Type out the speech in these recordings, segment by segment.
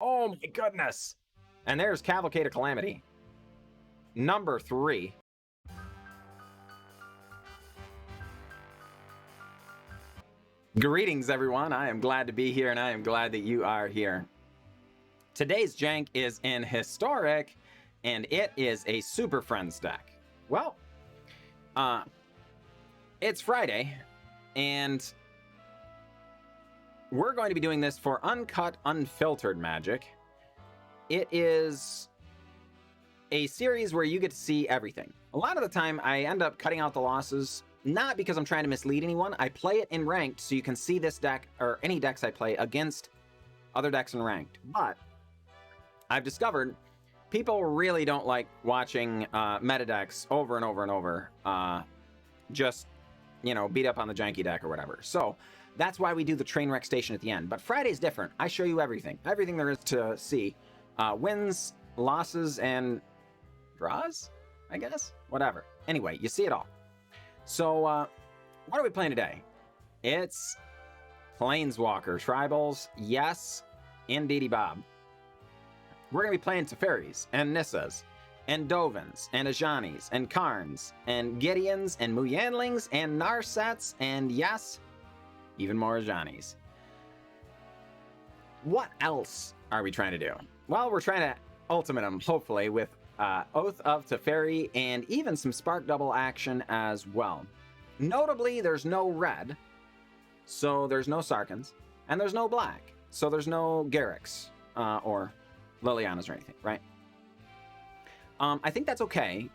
Oh my goodness! And there's Cavalcade of Calamity. Number 3. Greetings, everyone. I am glad to be here, and I am glad that you are here. Today's jank is in Historic, and it is a Super Friends deck. Well, it's Friday, and we're going to be doing this for Uncut, Unfiltered Magic. It is a series where you get to see everything. A lot of the time, I end up cutting out the losses, not because I'm trying to mislead anyone. I play it in ranked so you can see this deck, or any decks I play, against other decks in ranked. But I've discovered people really don't like watching meta decks over and over and over. Just, you know, beat up on the janky deck or whatever. So that's why we do the train wreck station at the end. But Friday's different. I show you everything. Everything there is to see. Wins, losses, and draws, I guess? Whatever. Anyway, you see it all. So, what are we playing today? It's Planeswalker Tribals. Yes, indeedy Bob. We're going to be playing Teferis, and Nissas, and Dovins, and Ajanis, and Karns, and Gideons, and Mu Yanlings, and Narsets, and yes, even more Ajanis. What else are we trying to do? Well, we're trying to ultimate them, hopefully, with Oath of Teferi and even some Spark Double action as well. Notably, there's no red, so there's no Sarkans, and there's no black, so there's no Garriks or Lilianas or anything, right? I think that's okay,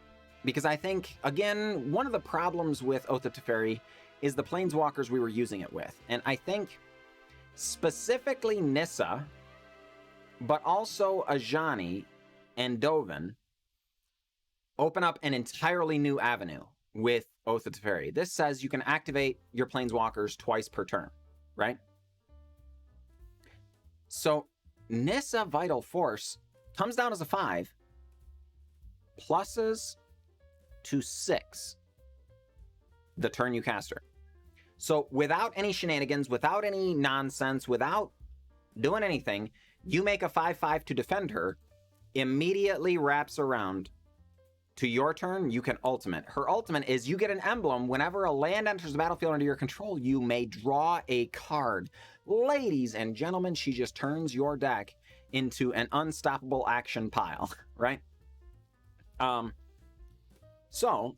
because I think, again, one of the problems with Oath of Teferi is the Planeswalkers we were using it with. And I think specifically Nissa, but also Ajani and Dovin open up an entirely new avenue with Oath of Teferi. This says you can activate your Planeswalkers twice per turn, right? So Nissa Vital Force comes down as a 5, pluses to 6 the turn you cast her. So without any shenanigans, without any nonsense, without doing anything, you make a 5/5 to defend her, immediately wraps around to your turn, you can ultimate. Her ultimate is you get an emblem. Whenever a land enters the battlefield under your control, you may draw a card. Ladies and gentlemen, she just turns your deck into an unstoppable action pile, right? So,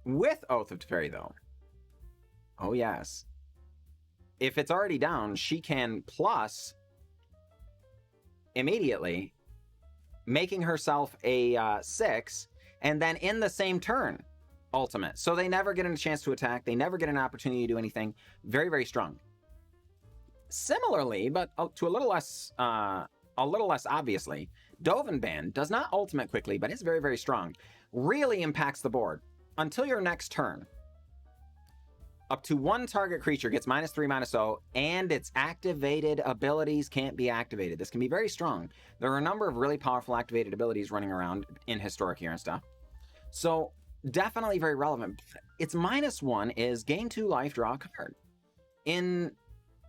with Oath of Teferi, though, oh yes, if it's already down, she can plus immediately, making herself a 6, and then in the same turn, ultimate. So they never get a chance to attack. They never get an opportunity to do anything. Very, very strong. Similarly, but to a little less obviously, Dovin Baan does not ultimate quickly, but is very, very strong. Really impacts the board. Until your next turn, up to one target creature gets -3/-0, and its activated abilities can't be activated. This can be very strong. There are a number of really powerful activated abilities running around in Historic here and stuff. So, definitely very relevant. Its -1 is gain 2 life, draw a card.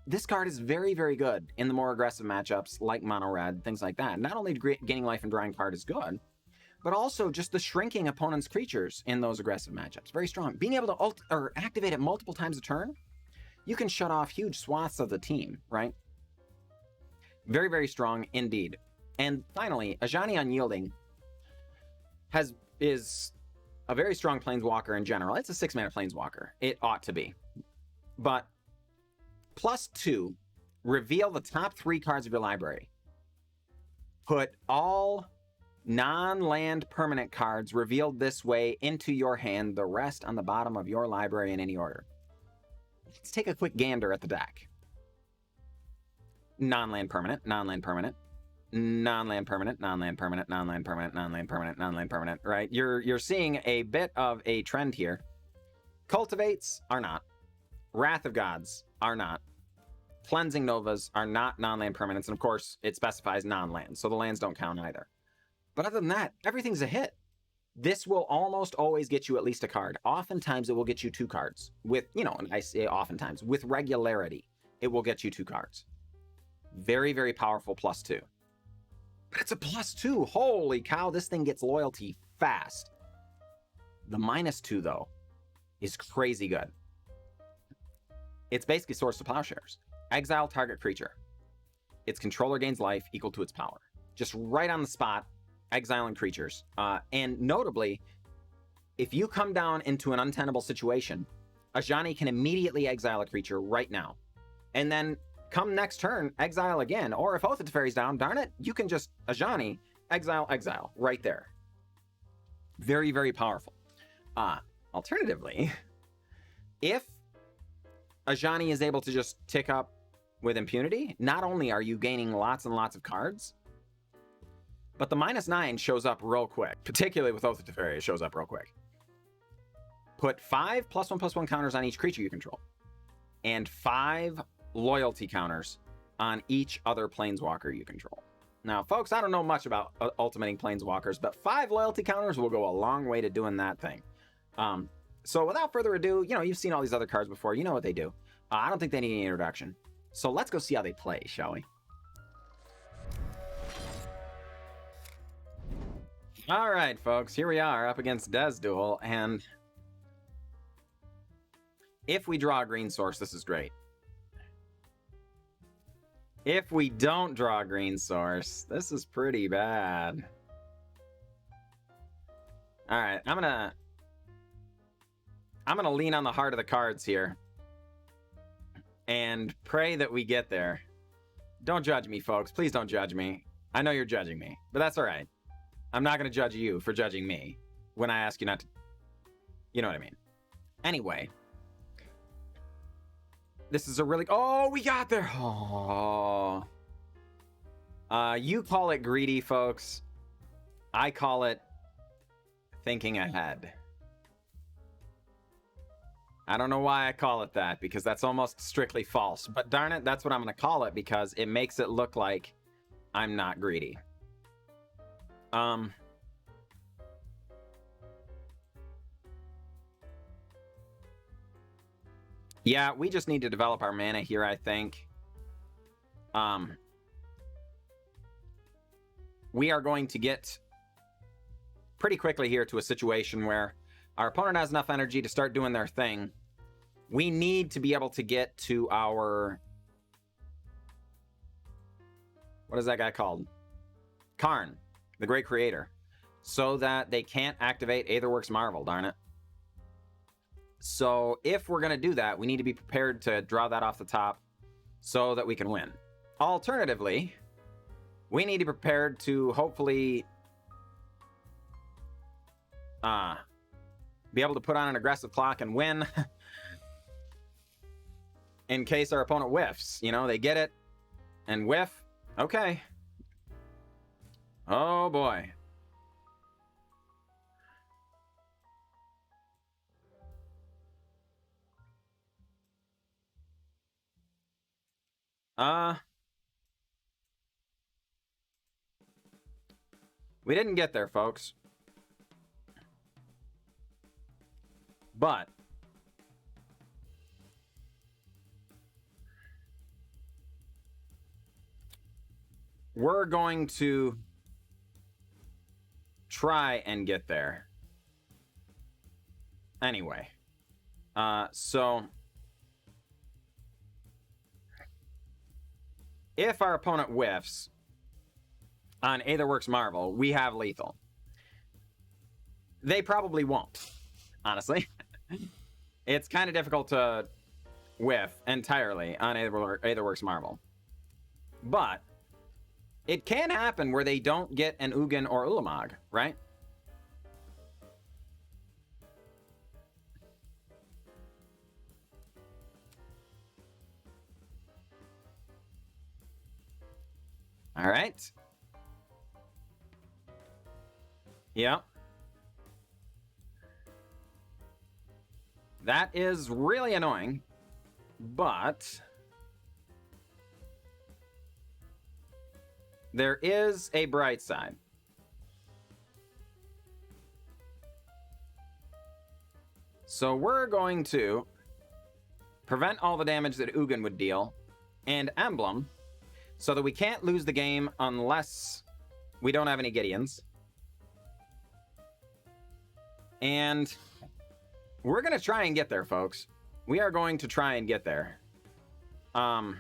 This card is very, very good in the more aggressive matchups, like Mono Red, things like that. Not only gaining life and drawing card is good, but also just the shrinking opponent's creatures in those aggressive matchups. Very strong. Being able to activate it multiple times a turn, you can shut off huge swaths of the team, right? Very, very strong indeed. And finally, Ajani Unyielding is a very strong Planeswalker in general. It's a 6-mana Planeswalker. It ought to be. But +2, reveal the top 3 cards of your library. Put all non-land permanent cards revealed this way into your hand, the rest on the bottom of your library in any order. Let's take a quick gander at the deck. Non-land permanent, non-land permanent, non-land permanent, non-land permanent, non-land permanent, non-land permanent, non-land permanent, right? You're seeing a bit of a trend here. Cultivates are not. Wrath of Gods are not. Cleansing Novas are not non-land permanents, and of course, it specifies non-land, so the lands don't count either. But other than that, everything's a hit. This will almost always get you at least a card. Oftentimes, it will get you 2 cards. With, and I say oftentimes, with regularity, it will get you 2 cards. Very, very powerful +2. But it's a +2. Holy cow, this thing gets loyalty fast. The -2, though, is crazy good. It's basically Swords to Plowshares. Exile target creature. Its controller gains life equal to its power. Just right on the spot, exiling creatures. And notably, if you come down into an untenable situation, Ajani can immediately exile a creature right now. And then come next turn, exile again. Or if Oath of Teferi's down, darn it, you can just Ajani, exile, right there. Very, very powerful. Alternatively, if Ajani is able to just tick up with impunity, not only are you gaining lots and lots of cards, but the -9 shows up real quick. Particularly with Oath of Teferi, it shows up real quick. Put 5 +1/+1 counters on each creature you control, and 5 loyalty counters on each other planeswalker you control. Now, folks, I don't know much about ultimating planeswalkers, but 5 loyalty counters will go a long way to doing that thing. So without further ado, you know, you've seen all these other cards before. You know what they do. I don't think they need any introduction. So let's go see how they play, shall we? All right, folks, here we are up against Des Duel, and if we draw a green source, this is great. If we don't draw a green source, this is pretty bad. All right, I'm gonna lean on the heart of the cards here and pray that we get there. Don't judge me, folks. Please don't judge me. I know you're judging me, but that's all right. I'm not going to judge you for judging me when I ask you not to. You know what I mean? Anyway. This is a really... Oh, we got there! Oh. You call it greedy, folks. I call it thinking ahead. I don't know why I call it that, because that's almost strictly false. But darn it, that's what I'm going to call it, because it makes it look like I'm not greedy. Yeah, we just need to develop our mana here, I think. We are going to get pretty quickly here to a situation where our opponent has enough energy to start doing their thing. We need to be able to get to our... What is that guy called? Karn, the Great Creator. So that they can't activate Aetherworks Marvel, darn it. So if we're going to do that, we need to be prepared to draw that off the top so that we can win. Alternatively, we need to be prepared to hopefully be able to put on an aggressive clock and win in case our opponent whiffs. You know, they get it and whiff. Okay. Oh boy. We didn't get there, folks. But we're going to try and get there. Anyway. So if our opponent whiffs on Aetherworks Marvel, we have lethal. They probably won't, honestly. It's kind of difficult to whiff entirely on Aetherworks Marvel. But it can happen where they don't get an Ugin or Ulamog, right? All right. Yeah. That is really annoying, but there is a bright side. So we're going to prevent all the damage that Ugin would deal and Emblem. so that we can't lose the game unless we don't have any Gideons. And we're going to try and get there, folks. We are going to try and get there. Our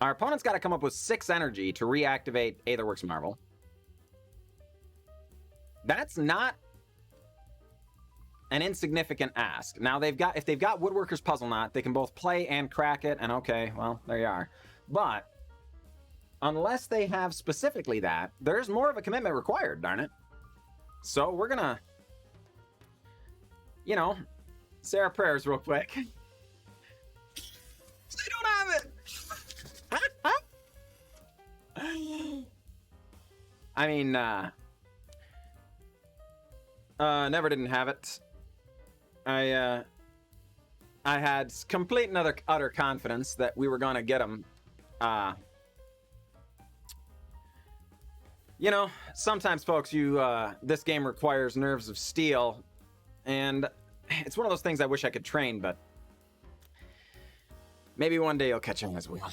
opponent's got to come up with 6 energy to reactivate Aetherworks Marvel. That's not an insignificant ask. Now, if they've got Woodworker's Puzzle Knot, they can both play and crack it, and okay, well, there you are. But unless they have specifically that, there's more of a commitment required, darn it. So we're gonna, you know, say our prayers real quick. I don't have it! I mean, never didn't have it. I had complete and utter confidence that we were gonna get them. You know, sometimes, folks, this game requires nerves of steel, and it's one of those things I wish I could train, but maybe one day you'll catch on as well.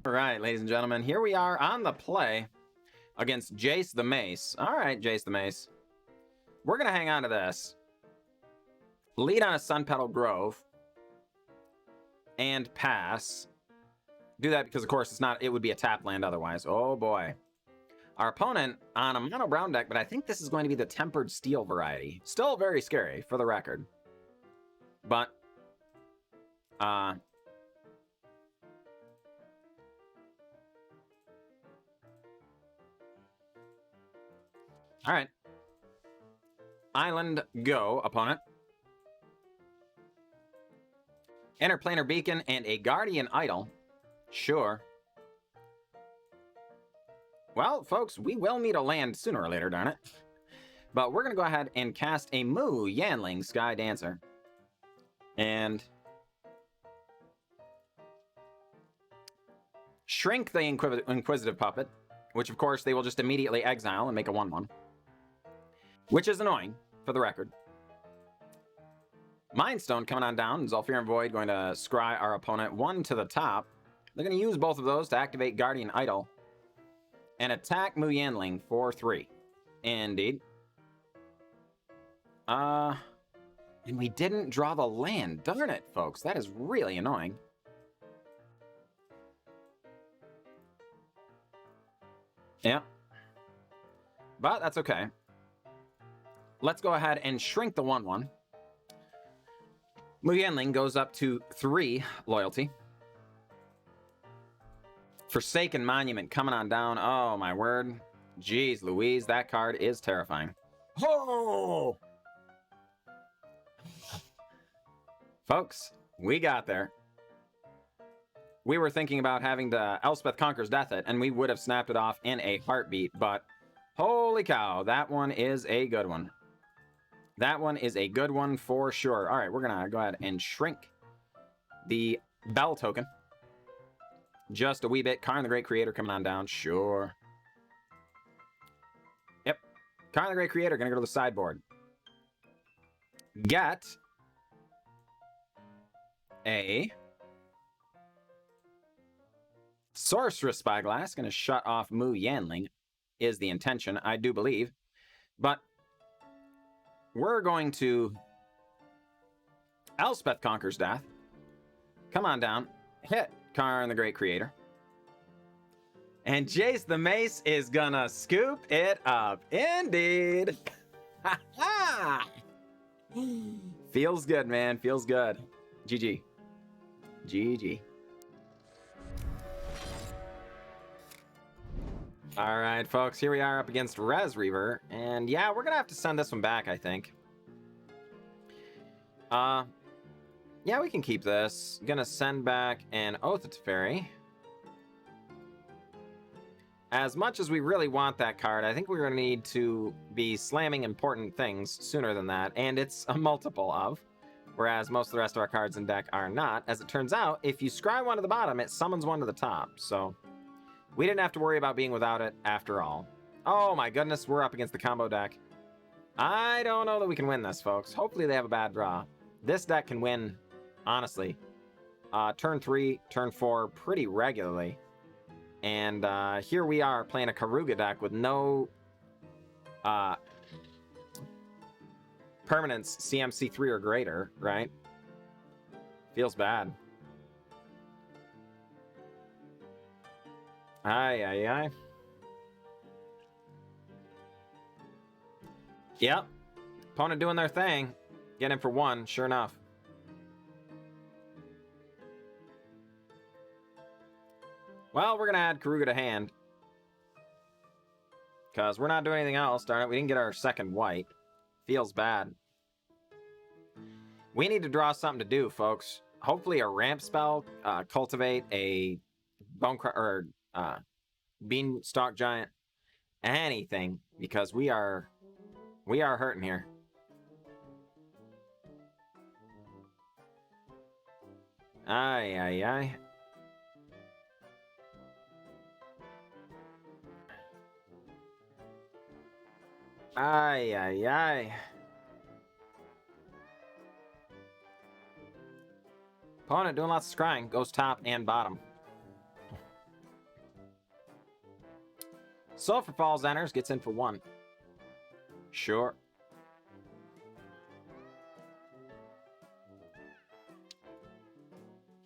All right, ladies and gentlemen, here we are on the play against Jace the Mace. All right, Jace the Mace. We're going to hang on to this. Lead on a Sunpetal Grove. And pass. Do that because, of course, it would be a tap land otherwise. Oh, boy. Our opponent on a mono brown deck, but I think this is going to be the Tempered Steel variety. Still very scary, for the record. But, all right. Island go, opponent. Interplanar Beacon and a Guardian Idol. Sure. Well, folks, we will need a land sooner or later, darn it. But we're going to go ahead and cast a Mu Yanling Sky Dancer. And shrink the Inquisitive Puppet, which, of course, they will just immediately exile and make a 1/1. Which is annoying, for the record. Mindstone coming on down. Zolfir Void going to scry our opponent 1 to the top. They're going to use both of those to activate Guardian Idol. And attack Mu Yanling for 3. Indeed. And we didn't draw the land. Darn it, folks. That is really annoying. Yeah. But that's okay. Let's go ahead and shrink the 1/1. Mu Yanling goes up to 3 loyalty. Forsaken Monument coming on down. Oh, my word. Jeez Louise, that card is terrifying. Oh! Folks, we got there. We were thinking about having the Elspeth Conquers Death it, and we would have snapped it off in a heartbeat, but holy cow, that one is a good one. That one is a good one for sure. All right, we're going to go ahead and shrink the Bell token. Just a wee bit. Karn the Great Creator coming on down. Sure. Yep. Karn the Great Creator going to go to the sideboard. Get a Sorceress Spyglass. Going to shut off Mu Yanling is the intention, I do believe. But we're going to Elspeth Conquers Death. Come on down. Hit Karn the Great Creator. And Jace the Mace is gonna scoop it up. Indeed. Feels good, man. Feels good. GG. GG. All right, folks, here we are up against Res Reaver, and yeah, we're gonna have to send this one back, I think. Yeah, we can keep this. Gonna send back an Oath of Teferi. As much as we really want that card, I think we're gonna need to be slamming important things sooner than that, and it's a multiple of, whereas most of the rest of our cards in deck are not. As it turns out, if you scry one to the bottom, it summons one to the top, so we didn't have to worry about being without it after all. Oh my goodness, we're up against the combo deck. I don't know that we can win this, folks. Hopefully they have a bad draw. This deck can win, honestly. Turn 3, turn 4 pretty regularly. And here we are playing a Keruga deck with no permanents CMC3 or greater, right? Feels bad. Aye. Yep. Opponent doing their thing. Get in for 1, sure enough. Well, we're going to add Keruga to hand. Because we're not doing anything else, darn it. We didn't get our second white. Feels bad. We need to draw something to do, folks. Hopefully a ramp spell, cultivate a Beanstalk Giant, anything, because we are hurting here. Aye. Aye. Opponent doing lots of scrying. Goes top and bottom. Sulfur Falls enters. Gets in for 1. Sure.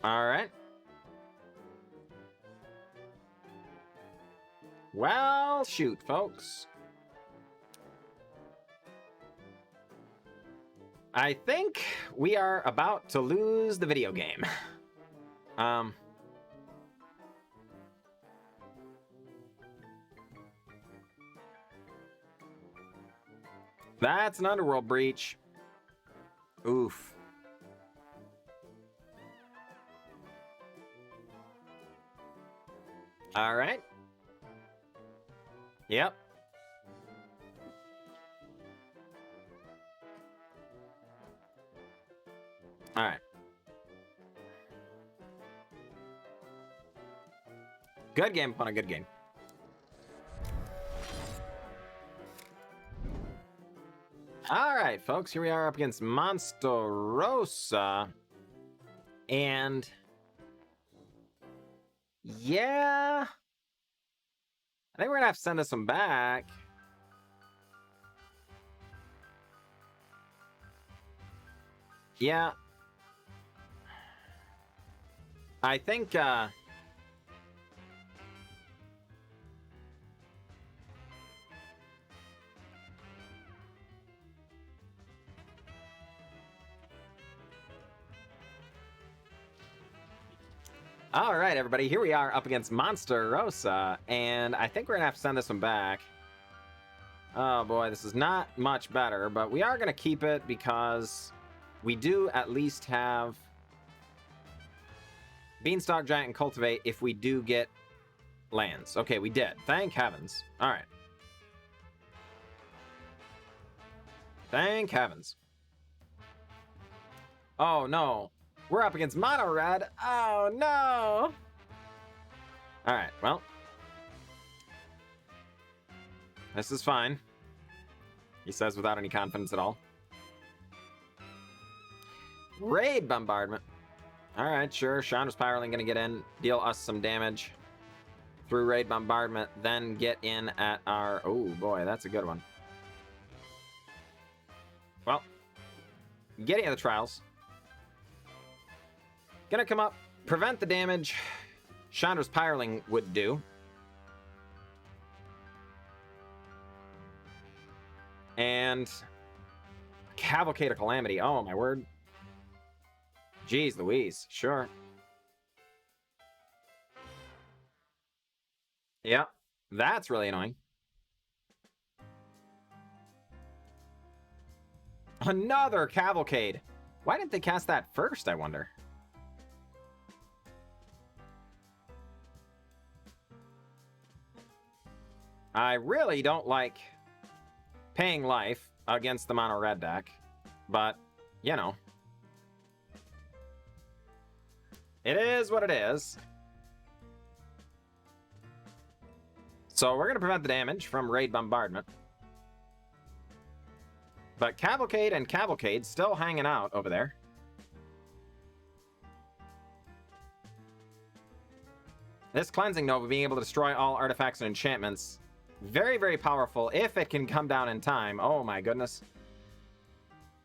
Alright. Well, shoot, folks. I think we are about to lose the video game. That's an Underworld breach. Oof. All right. Yep. All right. Good game upon a good game. All right, folks. Here we are up against Monsterosa. And yeah, I think we're gonna have to send this one back. Yeah. I think all right, everybody, here we are up against Monsterosa, and I think we're gonna have to send this one back. Oh boy, this is not much better, but we are gonna keep it because we do at least have Beanstalk Giant and Cultivate if we do get lands. Okay, we did. Thank heavens. All right. Thank heavens. Oh no. We're up against Mono Red. Oh no. All right, well. This is fine. He says without any confidence at all. Raid Bombardment. Alright, sure. Chandra's Pyroling gonna get in, deal us some damage through Raid Bombardment, then get in at our... Oh boy, that's a good one. Well, Gideon of the Trials. Gonna come up, prevent the damage Chandra's Pyroling would do. And Cavalcade of Calamity. Oh my word. Jeez Louise, sure. Yeah, that's really annoying. Another Cavalcade. Why didn't they cast that first, I wonder? I really don't like paying life against the mono red deck, but, you know. It is what it is. So we're going to prevent the damage from raid bombardment. But Cavalcade and Cavalcade still hanging out over there. This Cleansing Nova being able to destroy all artifacts and enchantments. Very, very powerful if it can come down in time. Oh my goodness.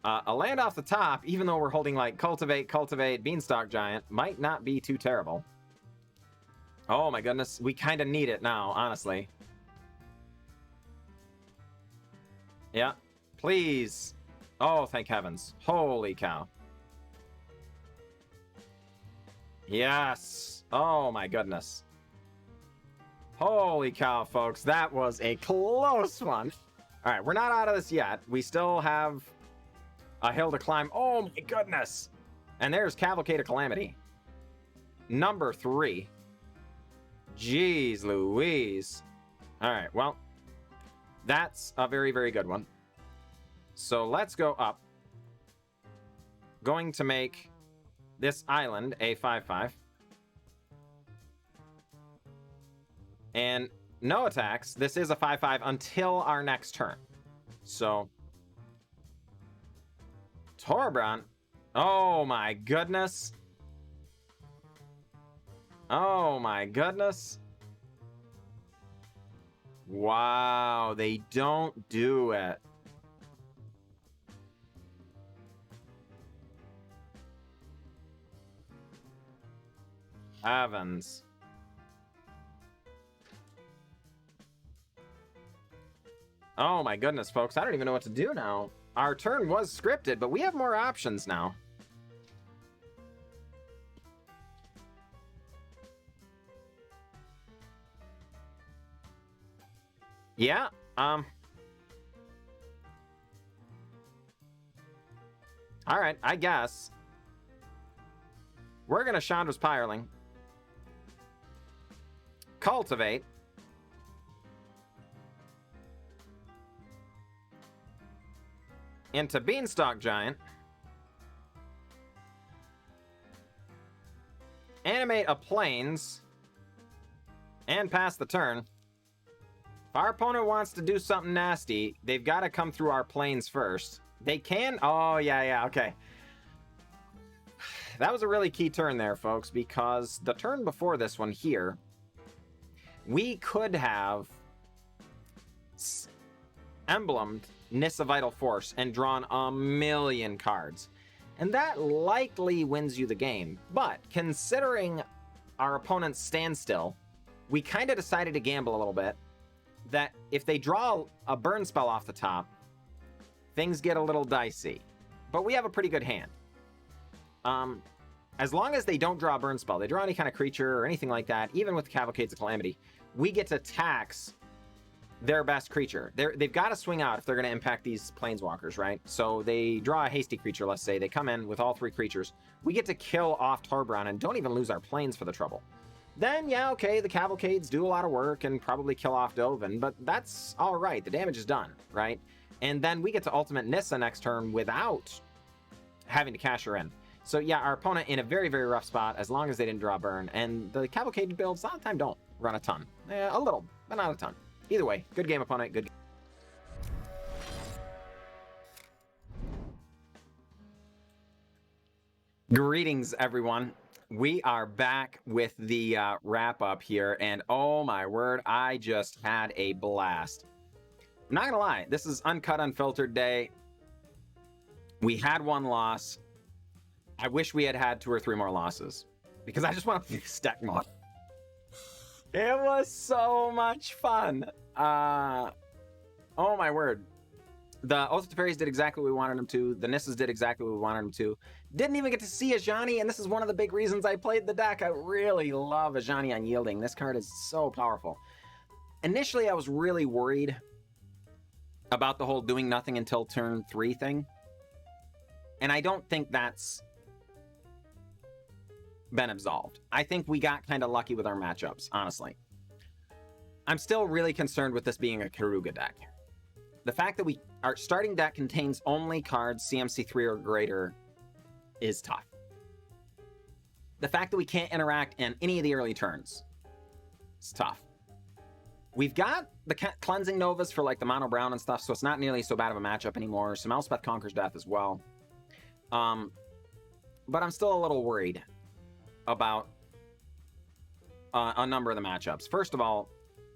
A land off the top, even though we're holding like Cultivate, Cultivate, Beanstalk Giant, might not be too terrible. Oh my goodness, we kind of need it now, honestly. Yeah, please. Oh, thank heavens. Holy cow. Yes. Oh my goodness. Holy cow, folks. That was a close one. All right, we're not out of this yet. We still have a hill to climb. Oh my goodness. And there's Cavalcade of Calamity. Number 3. Jeez Louise. All right, well, that's a very, very good one. So let's go up. Going to make this island a 5/5. And no attacks. This is a 5/5 until our next turn. So Torbran. Oh my goodness. Oh my goodness. Wow, they don't do it. Heavens. Oh my goodness, folks. I don't even know what to do now. Our turn was scripted, but we have more options now. Yeah, all right, I guess. We're gonna Chandra's Pyreling. Cultivate. Into Beanstalk Giant. Animate a Plains. And pass the turn. If our opponent wants to do something nasty, they've got to come through our Plains first. They can? Oh, yeah, okay. That was a really key turn there, folks, because the turn before this one here, we could have emblemed Nissa Vital Force and drawn a million cards. And that likely wins you the game. But considering our opponent's standstill, we kind of decided to gamble a little bit that if they draw a burn spell off the top, things get a little dicey. But we have a pretty good hand. As long as they don't draw a burn spell, they draw any kind of creature or anything like that, even with Cavalcades of Calamity, we get to tax their best creature. They've got to swing out if they're going to impact these planeswalkers, right? So they draw a hasty creature, let's say. They come in with all 3 creatures. We get to kill off Torbran and don't even lose our planes for the trouble. Then, yeah, okay, the Cavalcades do a lot of work and probably kill off Dovin, but that's all right. The damage is done, right? And then we get to ultimate Nissa next turn without having to cash her in. So yeah, our opponent in a very, very rough spot as long as they didn't draw burn. And the Cavalcade builds a lot of time don't run a ton. A little, but not a ton. Either way, good game, opponent, good game. Greetings, everyone. We are back with the wrap up here, and oh my word, I just had a blast. I'm not gonna lie, this is uncut, unfiltered day. We had 1 loss. I wish we had had 2 or 3 more losses because I just want to play stack mod. It was so much fun. Oh my word. The Oath of Teferi did exactly what we wanted them to. The Nissas did exactly what we wanted them to. Didn't even get to see Ajani, and this is one of the big reasons I played the deck. I really love Ajani Unyielding. This card is so powerful. Initially, I was really worried about the whole doing nothing until turn 3 thing. And I don't think that's been absolved. I think we got kind of lucky with our matchups, honestly. I'm still really concerned with this being a Keruga deck. The fact that our starting deck contains only cards CMC 3 or greater is tough. The fact that we can't interact in any of the early turns is tough. We've got the Cleansing Novas for like the Mono Brown and stuff, so it's not nearly so bad of a matchup anymore. Some Elspeth Conquers Death as well. But I'm still a little worried about a number of the matchups. First of all,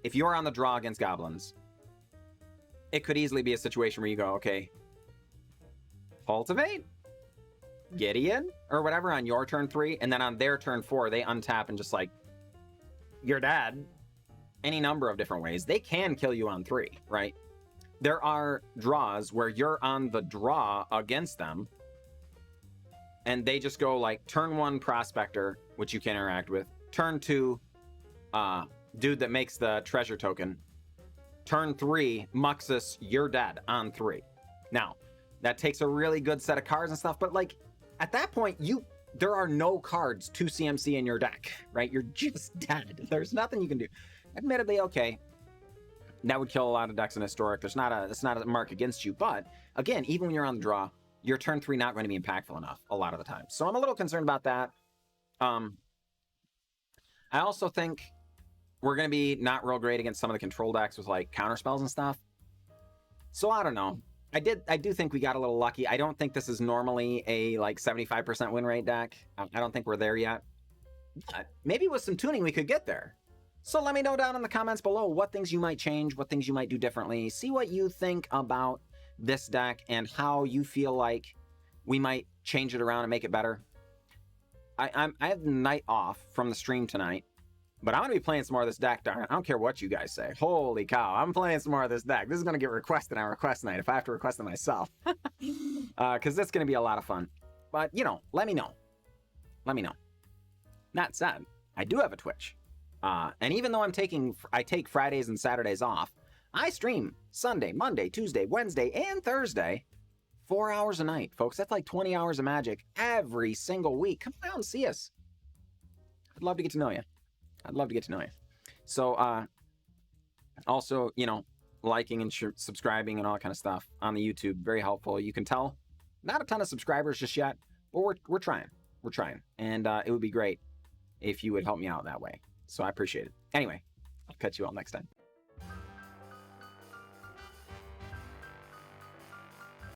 if you're on the draw against goblins, it could easily be a situation where you go, okay, Cultivate, Gideon, or whatever on your turn 3, and then on their turn 4, they untap and just like, you're dead. Any number of different ways. They can kill you on 3, right? There are draws where you're on the draw against them, and they just go like turn 1 Prospector, which you can interact with, turn 2 dude that makes the treasure token, turn 3 Muxus, you're dead on 3. Now, that takes a really good set of cards and stuff, but like at that point, there are no cards to CMC in your deck, right? You're just dead. There's nothing you can do. Admittedly, okay, that would kill a lot of decks in Historic. It's not a mark against you, but again, even when you're on the draw, your turn 3 not going to be impactful enough a lot of the time. So I'm a little concerned about that. I also think we're going to be not real great against some of the control decks with like counter spells and stuff. So I don't know. I do think we got a little lucky. I don't think this is normally a like 75% win rate deck. I don't think we're there yet. But maybe with some tuning we could get there. So let me know down in the comments below what things you might change, what things you might do differently. See what you think about this deck and how you feel like we might change it around and make it better. I have the night off from the stream tonight, but I'm going to be playing some more of this deck, darn it. I don't care what you guys say. Holy cow, I'm playing some more of this deck. This is going to get requested on request night if I have to request it myself. Because that's going to be a lot of fun. But, you know, let me know. Let me know. That said, I do have a Twitch. And even though I take Fridays and Saturdays off, I stream Sunday, Monday, Tuesday, Wednesday, and Thursday, 4 hours a night, folks. That's like 20 hours of Magic every single week. Come down and see us. I'd love to get to know you. I'd love to get to know you. So, also, you know, liking and subscribing and all that kind of stuff on the YouTube, very helpful. You can tell, not a ton of subscribers just yet, but we're trying. We're trying. And it would be great if you would help me out that way. So I appreciate it. Anyway, I'll catch you all next time.